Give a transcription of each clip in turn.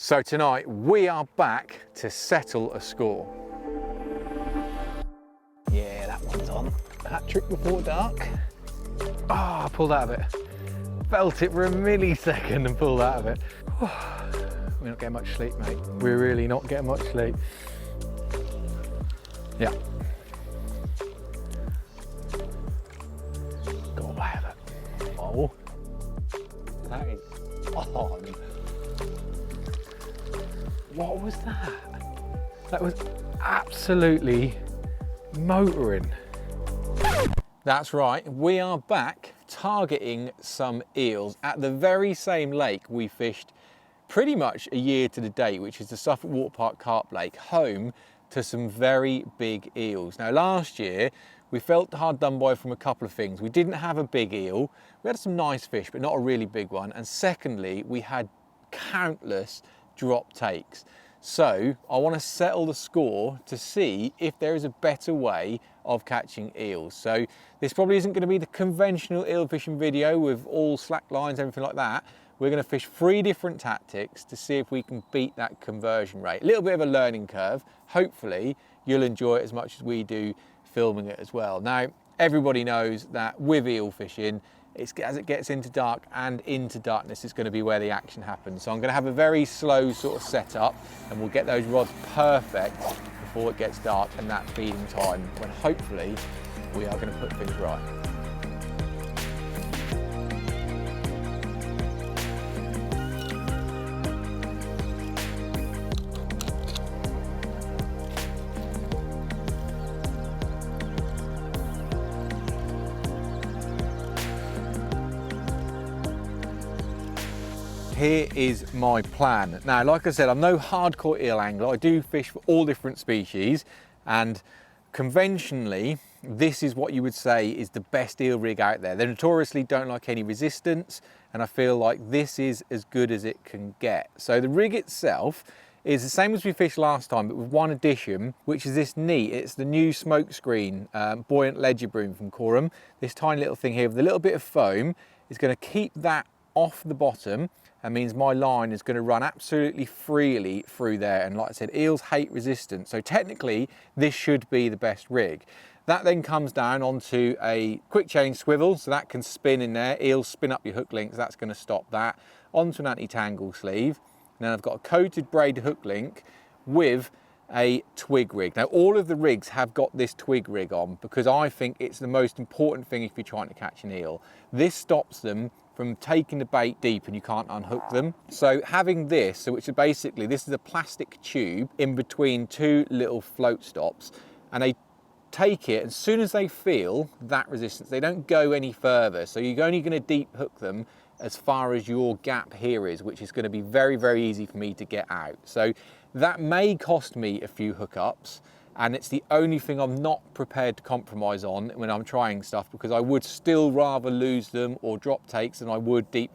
So tonight we are back to settle a score. Yeah, that one's on. Hat trick before dark. Ah, I pulled out of it. Felt it for a millisecond and pulled out of it. We're not getting much sleep, mate. We're really not getting much sleep. Yeah. Got away with it. Oh. That is on. What was that? That was absolutely motoring. That's right, we are back targeting some eels at the very same lake we fished pretty much a year to the date, which is the Suffolk Waterpark Carp Lake, home to some very big eels. Now last year, we felt hard done by from a couple of things. We didn't have a big eel, we had some nice fish, but not a really big one. And secondly, we had countless drop takes. So I want to settle the score to see if there is a better way of catching eels. So this probably isn't going to be the conventional eel fishing video with all slack lines, everything like that. We're going to fish 3 different tactics to see if we can beat that conversion rate. A little bit of a learning curve. Hopefully you'll enjoy it as much as we do filming it as well. Now, everybody knows that with eel fishing, as it gets into dark and into darkness, it's going to be where the action happens. So I'm going to have a very slow sort of setup, and we'll get those rods perfect before it gets dark and that feeding time, when hopefully we are going to put things right. Here is my plan. Now, like I said, I'm no hardcore eel angler. I do fish for all different species, and conventionally, this is what you would say is the best eel rig out there. They notoriously don't like any resistance, and I feel like this is as good as it can get. So the rig itself is the same as we fished last time, but with one addition, which is this neat. It's the new smoke screen buoyant ledger boom from Coram. This tiny little thing here with a little bit of foam is going to keep that off the bottom. That means my line is going to run absolutely freely through there. And like I said, eels hate resistance. So technically, this should be the best rig. That then comes down onto a quick change swivel, so that can spin in there. Eels spin up your hook links, that's going to stop that. Onto an anti-tangle sleeve. And then I've got a coated braid hook link with a twig rig. Now, all of the rigs have got this twig rig on because I think it's the most important thing if you're trying to catch an eel. This stops them from taking the bait deep and you can't unhook them. So having this, so which is basically, this is a plastic tube in between 2 little float stops, and they take it, as soon as they feel that resistance, they don't go any further. So you're only going to deep hook them as far as your gap here is, which is going to be very, very easy for me to get out. So that may cost me a few hookups, and it's the only thing I'm not prepared to compromise on when I'm trying stuff, because I would still rather lose them or drop takes than I would deep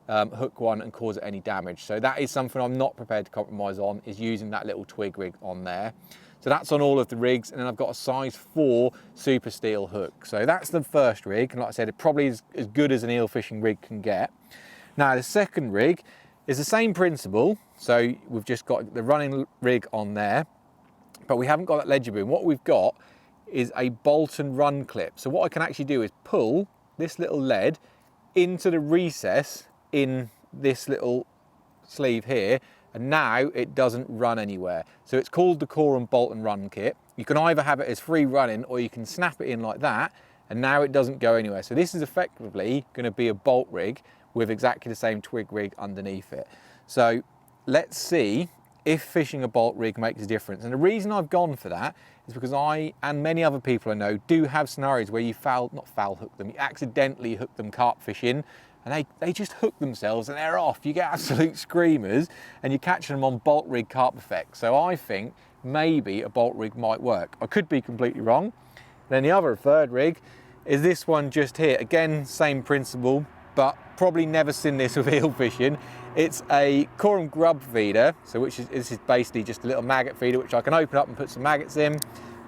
hook one and cause it any damage. So that is something I'm not prepared to compromise on, is using that little twig rig on there. So that's on all of the rigs, and then I've got a size 4 super steel hook. So that's the first rig, and like I said, it probably is as good as an eel fishing rig can get. Now the second rig is the same principle, so we've just got the running rig on there, but we haven't got that ledger boom. What we've got is a bolt and run clip. So what I can actually do is pull this little lead into the recess in this little sleeve here, and now it doesn't run anywhere. So it's called the Coram bolt and run kit. You can either have it as free running, or you can snap it in like that, and now it doesn't go anywhere. So this is effectively going to be a bolt rig with exactly the same twig rig underneath it. So let's see if fishing a bolt rig makes a difference. And the reason I've gone for that is because I, and many other people I know, do have scenarios where you not foul hook them, you accidentally hook them carp fishing, and they just hook themselves and they're off. You get absolute screamers, and you're catching them on bolt rig carp effect. So I think maybe a bolt rig might work. I could be completely wrong. Then the other third rig is this one just here. Again, same principle, but probably never seen this with eel fishing. It's a Coram grub feeder, so this is basically just a little maggot feeder which I can open up and put some maggots in,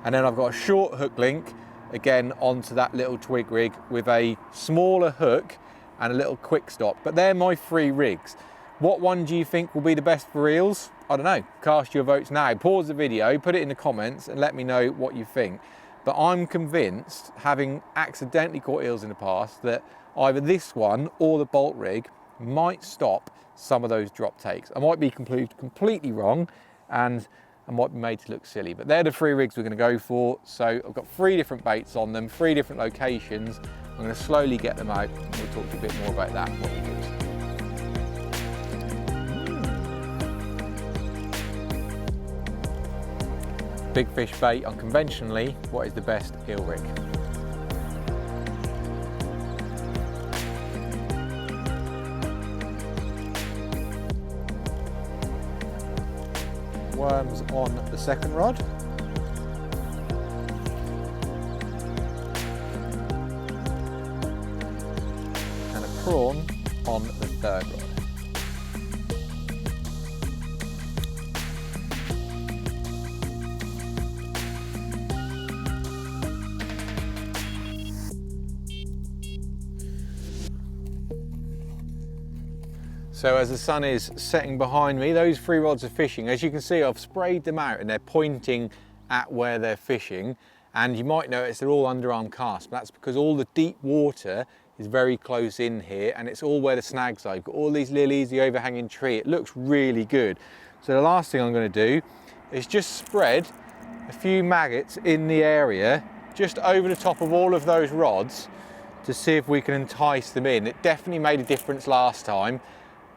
and then I've got a short hook link again onto that little twig rig with a smaller hook and a little quick stop. But they're my 3 rigs. What one do you think will be the best for eels? I don't know, cast your votes now. Pause the video, put it in the comments and let me know what you think. But I'm convinced, having accidentally caught eels in the past, that either this one or the bolt rig might stop some of those drop takes. I might be completely wrong and I might be made to look silly, but they're the 3 rigs we're going to go for. So I've got 3 different baits on them, 3 different locations. I'm going to slowly get them out and we'll talk to you a bit more about that, what we do. Big fish bait unconventionally, what is the best eel rig? Worms on the second rod. And a prawn on the third rod. So as the sun is setting behind me, those 3 rods are fishing. As you can see, I've sprayed them out and they're pointing at where they're fishing. And you might notice they're all underarm casts, but that's because all the deep water is very close in here and it's all where the snags are. You've got all these lilies, the overhanging tree. It looks really good. So the last thing I'm going to do is just spread a few maggots in the area, just over the top of all of those rods to see if we can entice them in. It definitely made a difference last time.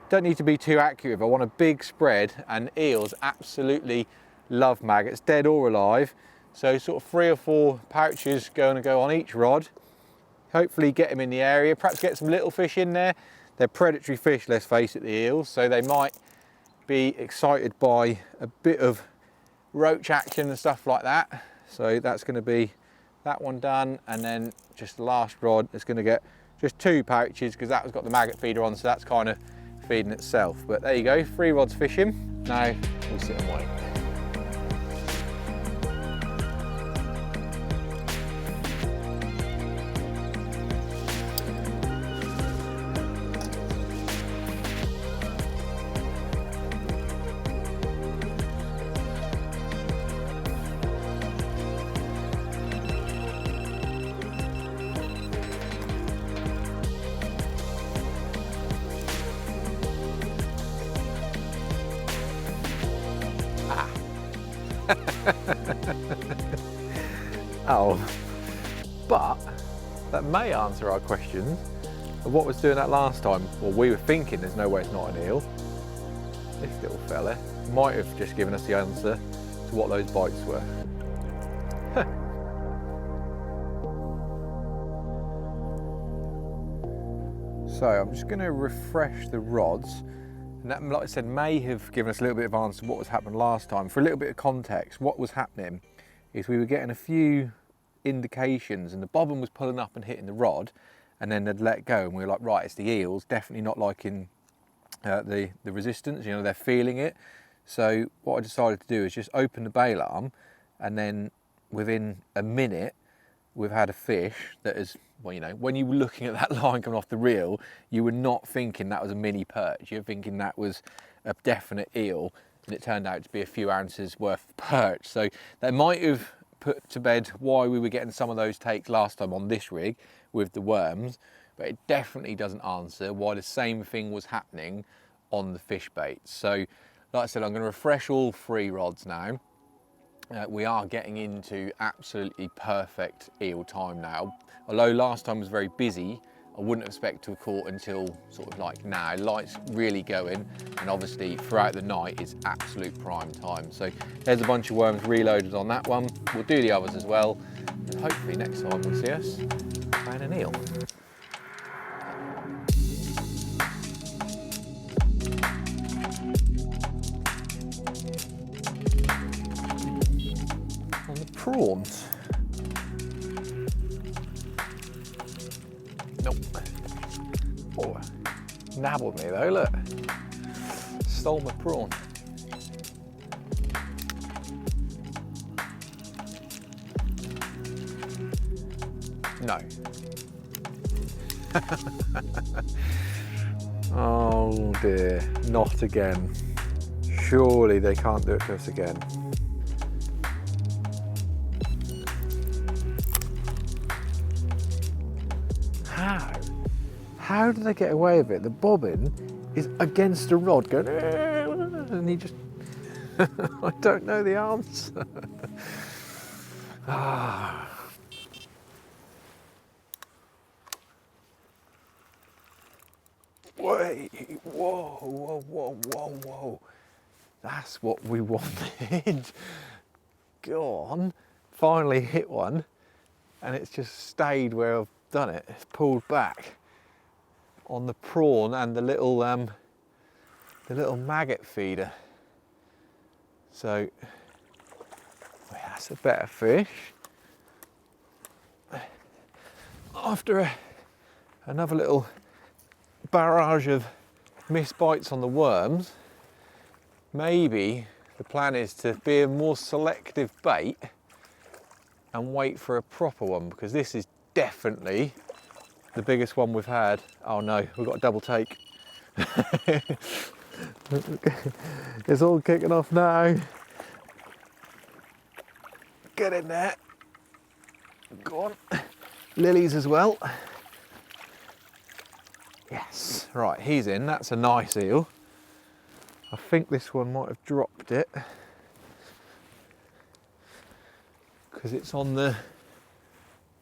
Don't need to be too accurate. I want a big spread, and eels absolutely love maggots, dead or alive. So sort of 3 or 4 pouches going to go on each rod. Hopefully get them in the area, perhaps get some little fish in there. They're predatory fish, let's face it, the eels, so they might be excited by a bit of roach action and stuff like that. So that's going to be that one done, and then just the last rod is going to get just 2 pouches because that has got the maggot feeder on, so that's kind of feeding itself. But there you go, 3 rods fishing. Now we sit and wait. Oh, but that may answer our questions of what was doing that last time. Well, we were thinking there's no way it's not an eel. This little fella might have just given us the answer to what those bites were. So I'm just going to refresh the rods, and that, like I said, may have given us a little bit of answer to what was happening last time. For a little bit of context, what was happening is we were getting a few indications and the bobbin was pulling up and hitting the rod, and then they'd let go and we were like, right, it's the eels, definitely not liking the resistance, you know, they're feeling it. So what I decided to do is just open the bail arm, and then within a minute we've had a fish that is, well, you know, when you were looking at that line coming off the reel, you were not thinking that was a mini perch, you're thinking that was a definite eel, and it turned out to be a few ounces worth of perch. So that might have put to bed why we were getting some of those takes last time on this rig with the worms, but it definitely doesn't answer why the same thing was happening on the fish baits. So like I said, I'm going to refresh all 3 rods now. We are getting into absolutely perfect eel time now. Although last time was very busy, I wouldn't expect to have caught until sort of like now. Light's really going, and obviously throughout the night is absolute prime time. So there's a bunch of worms reloaded on that one. We'll do the others as well, and hopefully next time we'll see us find an eel. On the prawns. Nope. Oh, nabbled me though, look. Stole my prawn. No. Oh dear, not again. Surely they can't do it to us again. How? How do they get away with it? The bobbin is against the rod going, and he just, I don't know the answer. Wait, whoa, whoa, whoa, whoa, whoa. That's what we wanted. Go on. Finally hit one, and it's just stayed where I've done it. It's pulled back on the prawn and the little maggot feeder. So that's a better fish. After another little barrage of missed bites on the worms, maybe the plan is to be a more selective bait and wait for a proper one, because this is definitely the biggest one we've had. Oh no, we've got a double take. It's all kicking off now. Get in there. Go on. Lilies as well. Yes, right, he's in. That's a nice eel. I think this one might have dropped it because it's on the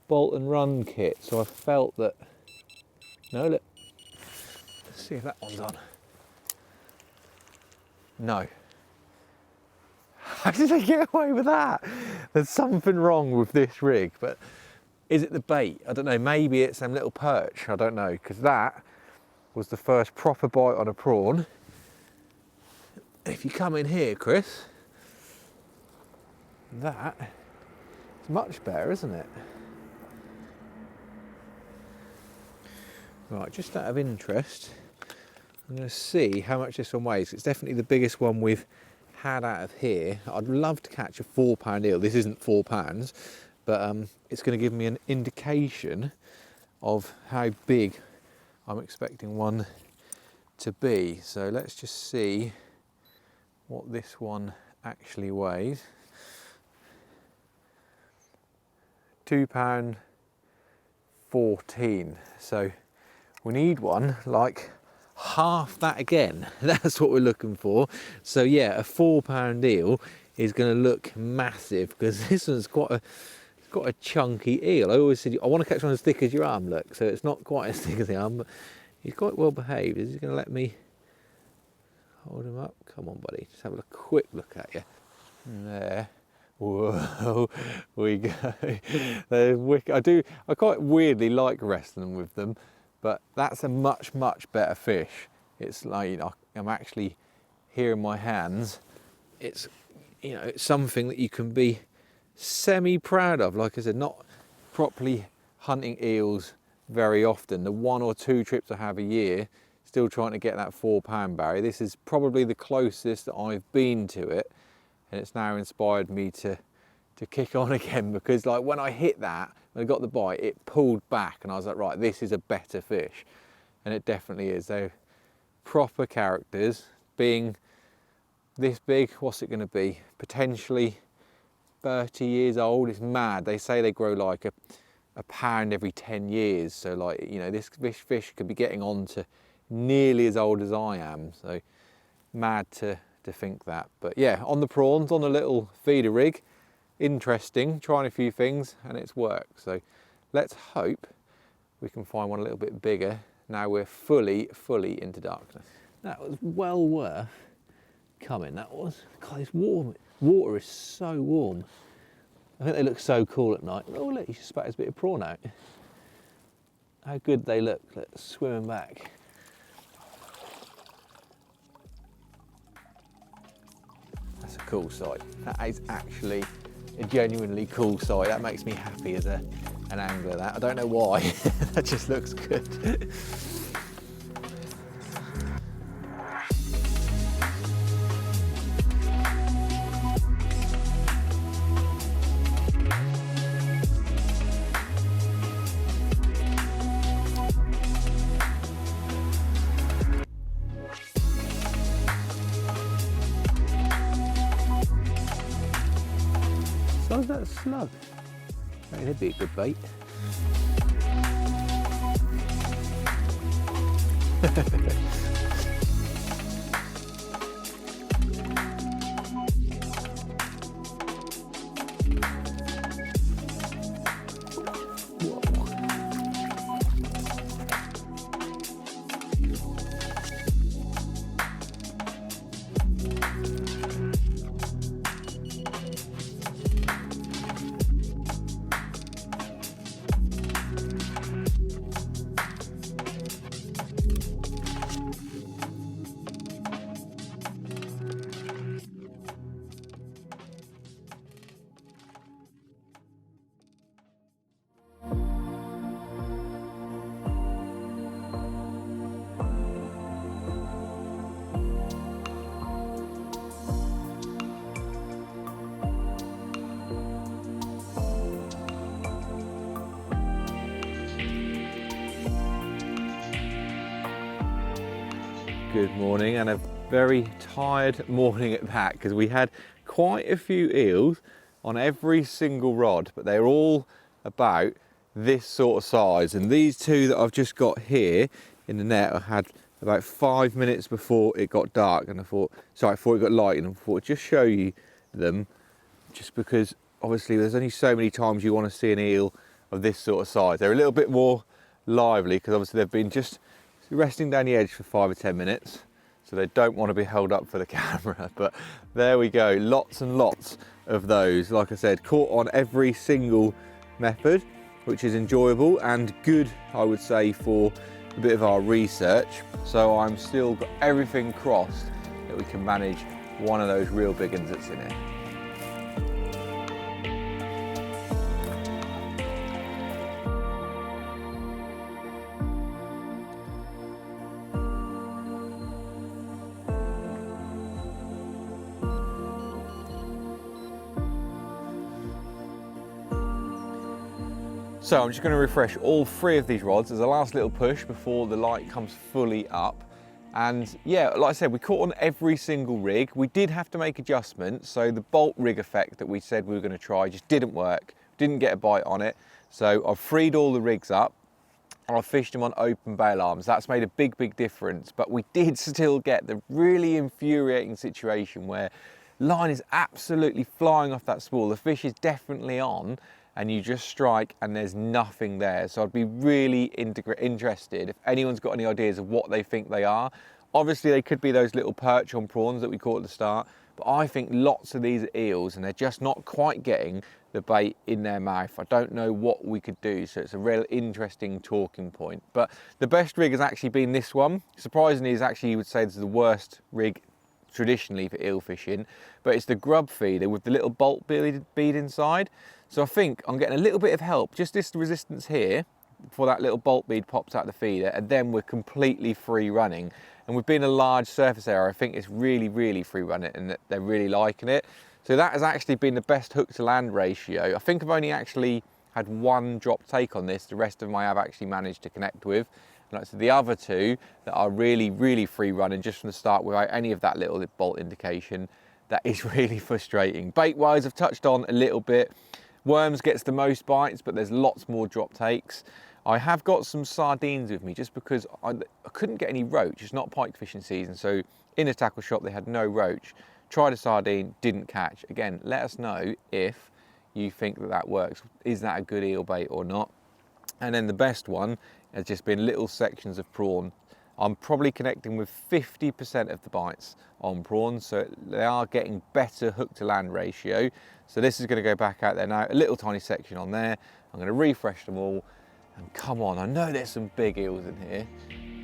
bolt and run kit, so I felt that. No, look. Let's see if that one's on. No. How did they get away with that? There's something wrong with this rig, but is it the bait? I don't know. Maybe it's some little perch. I don't know, because that was the first proper bite on a prawn. If you come in here, Chris, that is much better, isn't it? Right, just out of interest, I'm going to see how much this one weighs. It's definitely the biggest one we've had out of here. I'd love to catch a 4-pound eel. This isn't 4 pounds, but it's going to give me an indication of how big I'm expecting one to be. So let's just see what this one actually weighs. £2.14. So we need one like half that again. That's what we're looking for. So yeah, a 4-pound eel is going to look massive, because this one's got a chunky eel. I always said I want to catch one as thick as your arm. Look, so it's not quite as thick as the arm, but he's quite well behaved. Is he going to let me hold him up? Come on, buddy. Just have a quick look at you. There. Whoa, we go. They're wicked. I quite weirdly like wrestling with them, but that's a much, much better fish. It's like, you know, I'm actually here in my hands. It's, you know, it's something that you can be semi-proud of. Like I said, not properly hunting eels very often. The 1 or 2 trips I have a year, still trying to get that 4-pound barrier. This is probably the closest that I've been to it, and it's now inspired me to kick on again, because like when I hit that, when I got the bite, it pulled back and I was like, right, this is a better fish. And it definitely is. They're proper characters. Being this big, what's it going to be? Potentially 30 years old. It's mad. They say they grow like a pound every 10 years. So like, you know, this fish could be getting on to nearly as old as I am. So mad to think that. But yeah, on the prawns, on a little feeder rig. Interesting, trying a few things, and it's worked. So let's hope we can find one a little bit bigger. Now we're fully into darkness. That was well worth coming, that was. God, it's warm. Water is so warm. I think they look so cool at night. Oh look, you just spat his bit of prawn out. How good they look. Let's swim them back. That's a cool sight. That is actually a genuinely cool sight. That makes me happy as an angler. That I don't know why. That just looks good. size of that slug? That'd be a good bait. Good morning, and a very tired morning at that, because we had quite a few eels on every single rod, but they're all about this sort of size. And these two that I've just got here in the net I had about 5 minutes before it got dark, and I thought, sorry, before it got light, and I thought I'd just show you them, just because obviously there's only so many times you want to see an eel of this sort of size. They're a little bit more lively because obviously they've been just resting down the edge for 5 or 10 minutes, so they don't want to be held up for the camera. But there we go, lots and lots of those. Like I said, caught on every single method, which is enjoyable and good, I would say, for a bit of our research. So I'm still got everything crossed that we can manage one of those real big ones that's in it. So I'm just going to refresh all 3 of these rods as a last little push before the light comes fully up. And yeah, like I said, we caught on every single rig. We did have to make adjustments, so the bolt rig effect that we said we were going to try just didn't work, didn't get a bite on it. So I've freed all the rigs up and I've fished them on open bail arms. That's made a big difference, but we did still get the really infuriating situation where line is absolutely flying off that spool. The fish is definitely on, and you just strike and there's nothing there. So I'd be really interested if anyone's got any ideas of what they think they are. Obviously they could be those little perch on prawns that we caught at the start, but I think lots of these are eels and they're just not quite getting the bait in their mouth. I don't know what we could do, so it's a real interesting talking point. But the best rig has actually been this one. Surprisingly, is actually, you would say this is the worst rig traditionally for eel fishing, but it's the grub feeder with the little bolt bead inside. So I think I'm getting a little bit of help, just this resistance here, before that little bolt bead pops out the feeder, and then we're completely free running. And with being a large surface area, I think it's really free running, and that they're really liking it. So that has actually been the best hook to land ratio. I think I've only actually had 1 drop take on this, the rest of them I have actually managed to connect with. And like I said, the other 2 that are really free running just from the start without any of that little bolt indication, that is really frustrating. Bait wise, I've touched on a little bit. Worms gets the most bites, but there's lots more drop takes. I have got some sardines with me just because I couldn't get any roach. It's not pike fishing season, so in a tackle shop they had no roach. Tried a sardine, didn't catch. Again, let us know if you think that works. Is that a good eel bait or not? And then the best one has just been little sections of prawn. I'm probably connecting with 50% of the bites on prawns, so they are getting better hook to land ratio. So this is going to go back out there now, a little tiny section on there. I'm going to refresh them all, and come on, I know there's some big eels in here.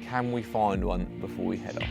Can we find one before we head off?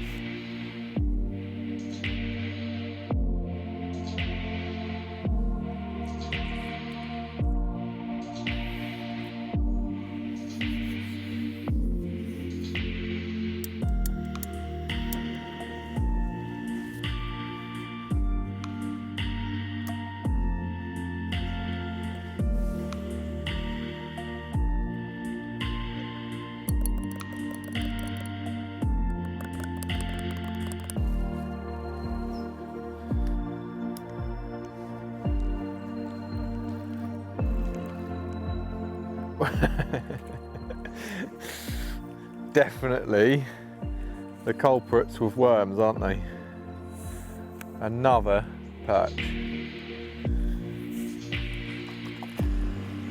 Definitely the culprits with worms, aren't they? Another perch.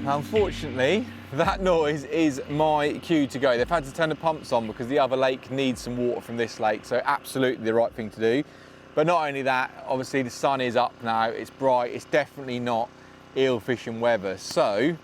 Unfortunately, that noise is my cue to go. They've had to turn the pumps on because the other lake needs some water from this lake, so absolutely the right thing to do. But not only that, obviously the sun is up now, it's bright, it's definitely not eel fishing weather. So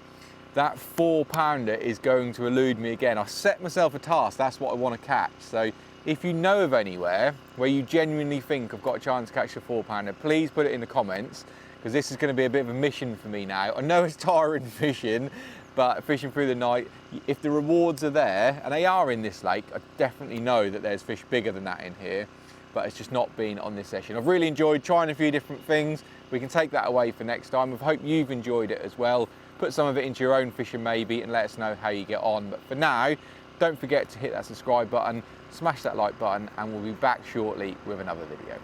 that 4-pounder is going to elude me again. I set myself a task, that's what I want to catch. So if you know of anywhere where you genuinely think I've got a chance to catch a 4-pounder, please put it in the comments, because this is going to be a bit of a mission for me now. I know it's tiring fishing, but fishing through the night, if the rewards are there, and they are in this lake, I definitely know that there's fish bigger than that in here, but it's just not been on this session. I've really enjoyed trying a few different things. We can take that away for next time. I hope you've enjoyed it as well. Put some of it into your own fishing maybe, and let us know how you get on. But for now, don't forget to hit that subscribe button, smash that like button, and we'll be back shortly with another video.